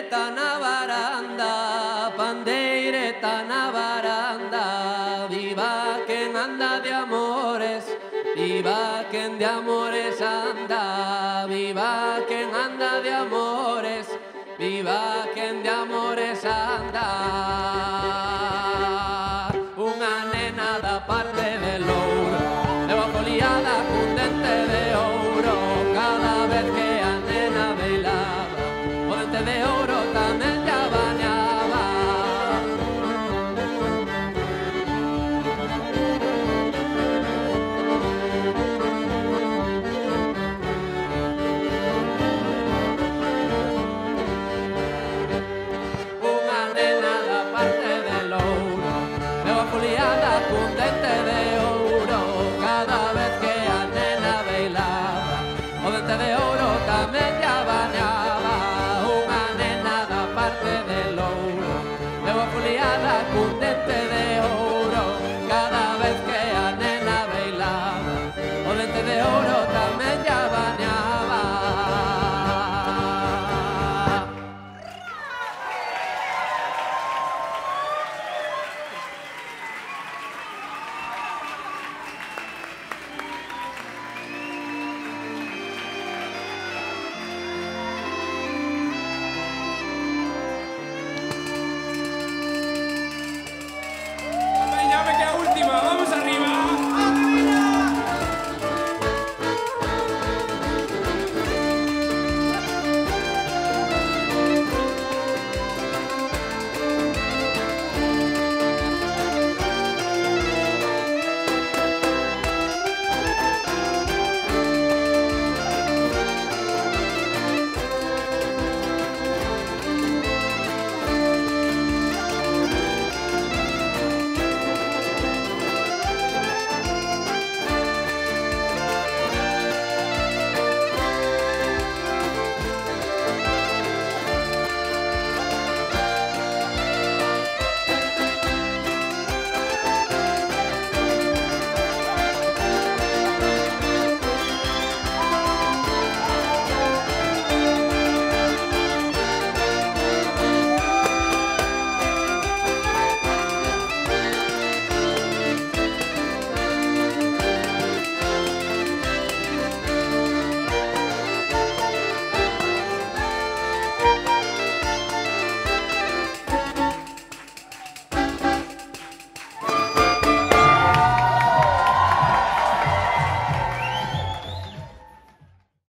pandeireta na varanda, pandeireta na varanda. Viva quen anda de amores, viva quen de amores anda. Viva quen anda de amores, viva quen de amores anda. Unha nena da parte de Louro leva foliada cun dente de ouro. Cada vez que a nena bailaba, o dente de ouro tamén lla bañaba. Unha nena da parte de Louro leva foliada cun dente de ouro. Cada vez que a nena bailaba, o dente de ouro tamén lla bañaba. Unha nena da parte de Louro leva foliada cun dente de ouro. Cada vez que a nena bailaba, o dente de ouro